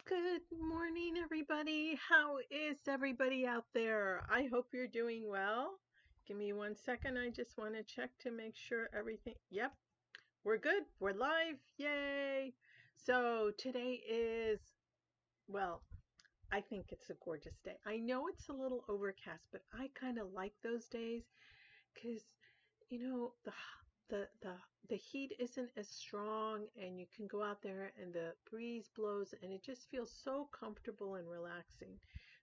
Good morning, everybody. How is everybody out there? I hope you're doing well. Give me 1 second. I just want to check to make sure everything. Yep, we're good. We're live. Yay. So today is, well, I think it's a gorgeous day. I know it's a little overcast, but I kind of like those days because the the heat isn't as strong, and you can go out there and the breeze blows and it just feels so comfortable and relaxing.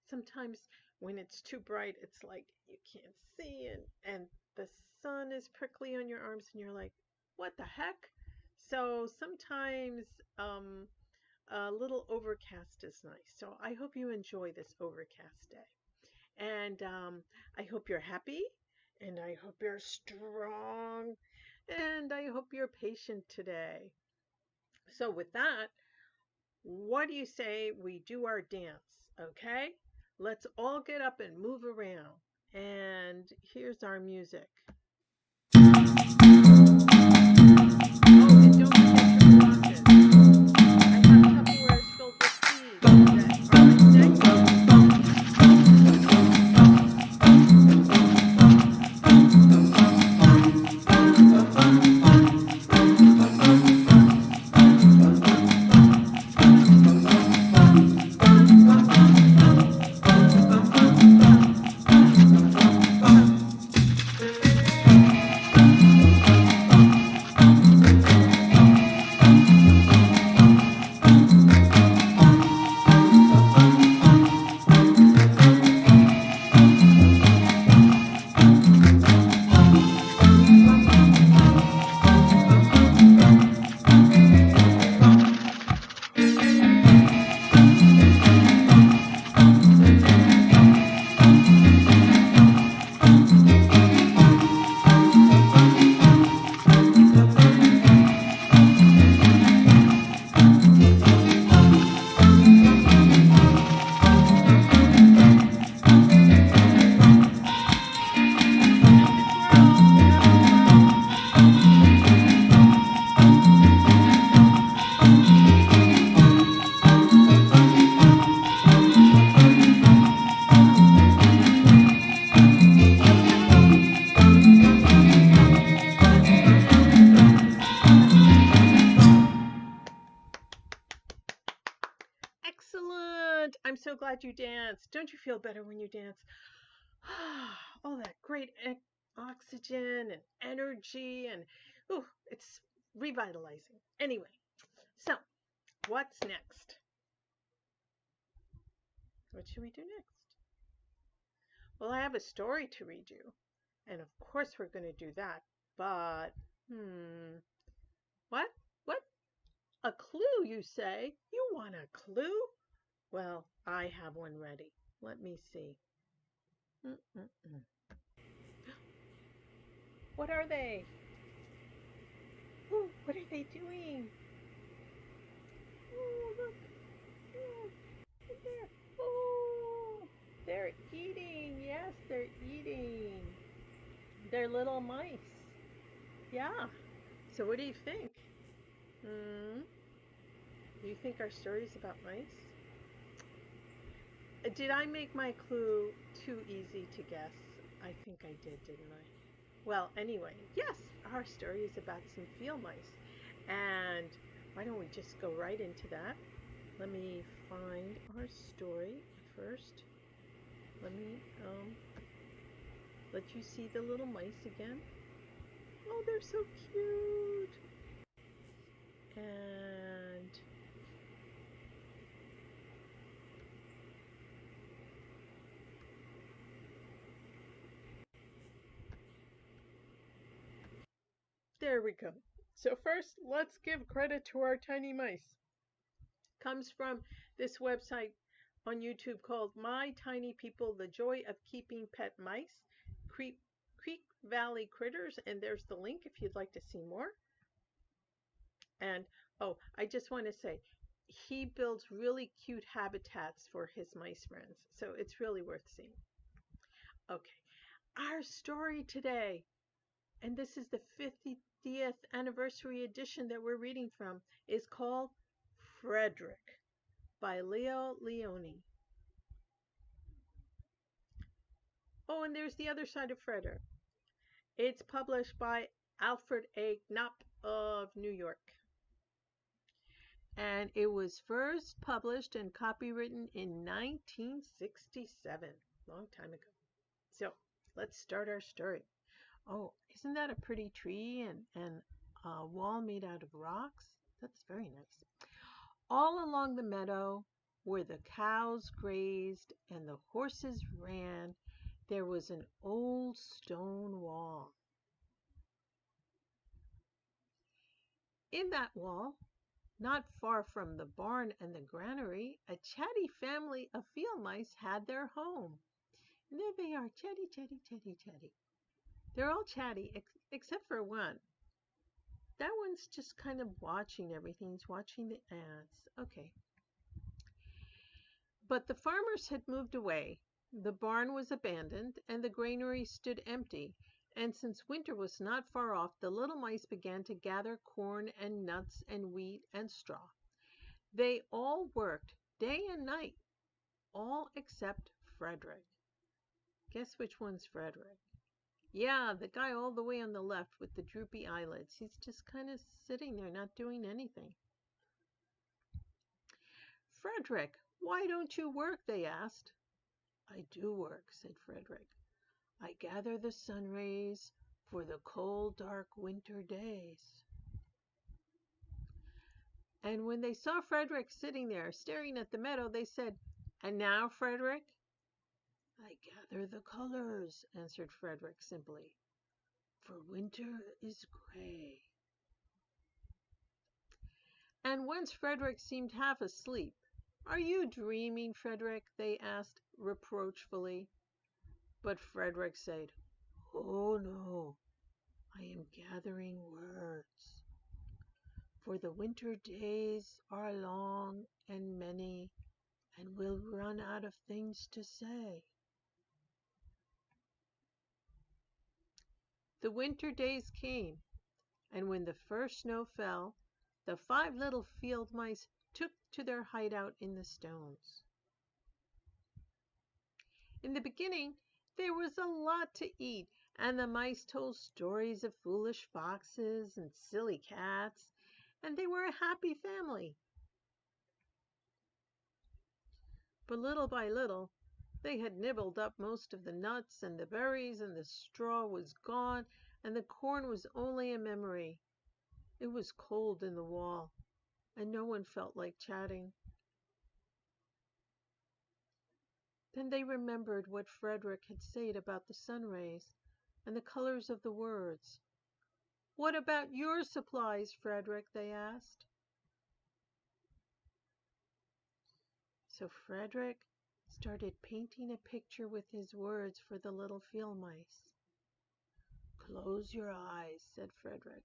Sometimes when it's too bright, it's like you can't see, and the sun is prickly on your arms and you're like, what the heck? So sometimes um a little overcast is nice. So I hope you enjoy this overcast day. And I hope you're happy, and I hope you're strong, and I hope you're patient today. So, with that, what do you say we do our dance? Okay? Let's all get up and move around. And here's our music. Oh, and don't forget your glasses. I have Tupperwares filled with seeds that are ready. Excellent. I'm so glad you danced. Don't you feel better when you dance? All that great oxygen and energy, and ooh, it's revitalizing. Anyway, so what's next? What should we do next? Well, I have a story to read you, and of course we're going to do that. But, what? What? A clue, you say? You want a clue? Well, I have one ready. Let me see. Mm-mm-mm. What are they? Ooh, what are they doing? Oh, look. Oh, look there. Oh, they're eating. Yes, they're eating. They're little mice. Yeah. So what do you think? Hmm? Do you think our story is about mice? Did I make my clue too easy to guess? I think I did, didn't I? Well, anyway, yes, our story is about some field mice. And why don't we just go right into that? Let me find our story first. Let me let you see the little mice again. Oh, they're so cute. And there we go. So first, let's give credit to our tiny mice. Comes from this website on YouTube called My Tiny People: The Joy of Keeping Pet Mice, Creek Valley Critters, and there's the link if you'd like to see more. And oh, I just want to say, he builds really cute habitats for his mice friends, so it's really worth seeing. Okay, our story today, and this is the 50th anniversary edition that we're reading from, is called Frederick. by Leo Leone. Oh, and there's the other side of Frederick. It's published by Alfred A. Knopf of New York. And it was first published and copywritten in 1967, long time ago. So let's start our story. Oh, isn't that a pretty tree and a wall made out of rocks? That's very nice. All along the meadow where the cows grazed and the horses ran, there was an old stone wall. In that wall, not far from the barn and the granary, a chatty family of field mice had their home. And there they are, chatty, chatty, chatty, chatty. They're all chatty except for one. That one's just kind of watching everything. He's watching the ants. Okay. But the farmers had moved away. The barn was abandoned, and the granary stood empty. And since winter was not far off, the little mice began to gather corn and nuts and wheat and straw. They all worked day and night, all except Frederick. Guess which one's Frederick? Yeah, the guy all the way on the left with the droopy eyelids. He's just kind of sitting there, not doing anything. Frederick, why don't you work? They asked. I do work, said Frederick. I gather the sun rays for the cold, dark winter days. And when they saw Frederick sitting there staring at the meadow, they said, And now, Frederick? I gather the colors, answered Frederick simply, for winter is gray. And once Frederick seemed half asleep. Are you dreaming, Frederick? They asked reproachfully. But Frederick said, Oh no, I am gathering words. For the winter days are long and many, and we'll run out of things to say. The winter days came, and when the first snow fell, the 5 little field mice took to their hideout in the stones. In the beginning, there was a lot to eat, and the mice told stories of foolish foxes and silly cats, and they were a happy family. But little by little, they had nibbled up most of the nuts and the berries, and the straw was gone, and the corn was only a memory. It was cold in the wall, and no one felt like chatting. Then they remembered what Frederick had said about the sun rays and the colors of the words. What about your supplies, Frederick? They asked. So Frederick started painting a picture with his words for the little field mice. Close your eyes, said Frederick,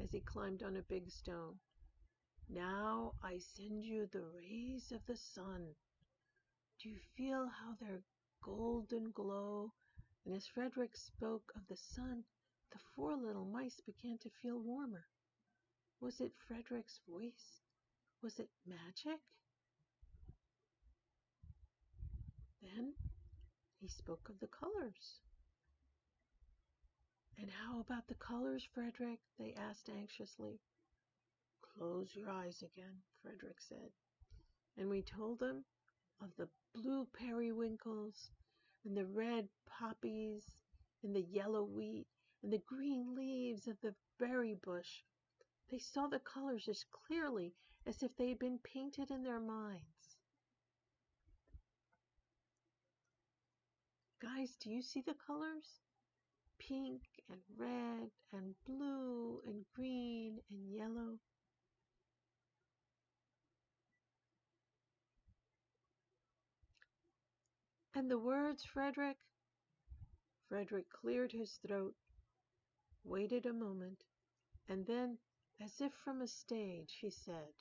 as he climbed on a big stone. Now I send you the rays of the sun. Do you feel how their golden glow? And as Frederick spoke of the sun, the 4 little mice began to feel warmer. Was it Frederick's voice? Was it magic? Then he spoke of the colors. And how about the colors, Frederick? They asked anxiously. Close your eyes again, Frederick said. And we told them of the blue periwinkles and the red poppies and the yellow wheat and the green leaves of the berry bush. They saw the colors as clearly as if they had been painted in their minds. Guys, do you see the colors? Pink and red and blue and green and yellow. And the words, Frederick? Frederick cleared his throat, waited a moment, and then, as if from a stage, he said,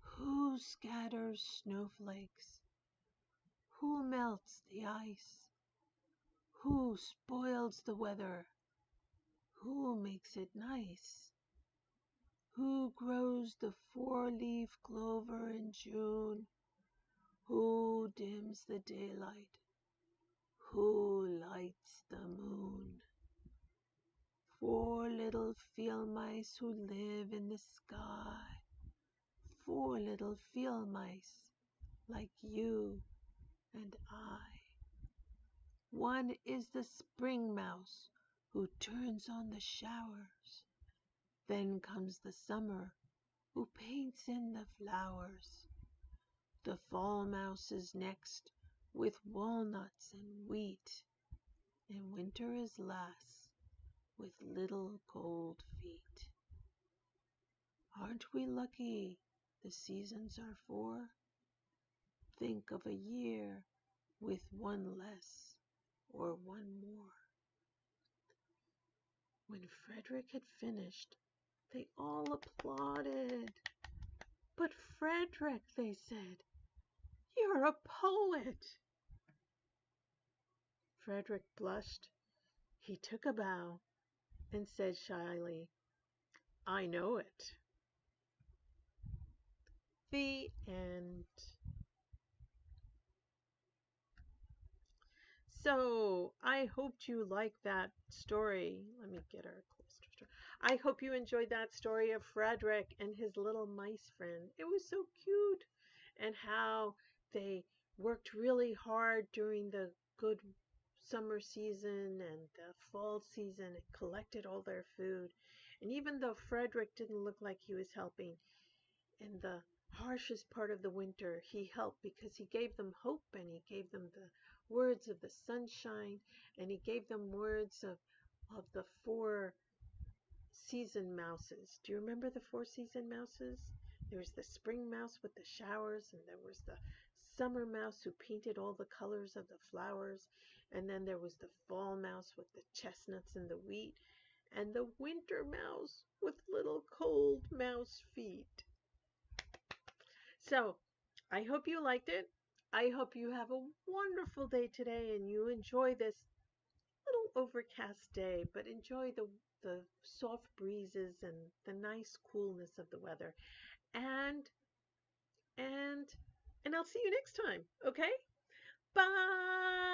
Who scatters snowflakes? Who melts the ice? Who spoils the weather? Who makes it nice? Who grows the four-leaf clover in June? Who dims the daylight? Who lights the moon? Four little field mice who live in the sky. Four little field mice like you and I. One is the spring mouse who turns on the showers. Then comes the summer who paints in the flowers. The fall mouse is next with walnuts and wheat. And winter is last with little cold feet. Aren't we lucky the seasons are four? Think of a year with one less or one more. When Frederick had finished, they all applauded. But Frederick, they said, you're a poet. Frederick blushed. He took a bow and said shyly, I know it. The end. So I hoped you liked that story. Let me get our Closter story. I hope you enjoyed that story of Frederick and his little mice friend. It was so cute, and how they worked really hard during the good summer season and the fall season. It collected all their food. And even though Frederick didn't look like he was helping, in the harshest part of the winter, he helped because he gave them hope, and he gave them the words of the sunshine, and he gave them words of the four season mouses. Do you remember the four season mouses? There was the spring mouse with the showers, and there was the summer mouse who painted all the colors of the flowers, and then there was the fall mouse with the chestnuts and the wheat, and the winter mouse with little cold mouse feet. So I hope you liked it. I hope you have a wonderful day today and you enjoy this little overcast day, but enjoy the soft breezes and the nice coolness of the weather. And and and I'll see you next time. Okay? Bye.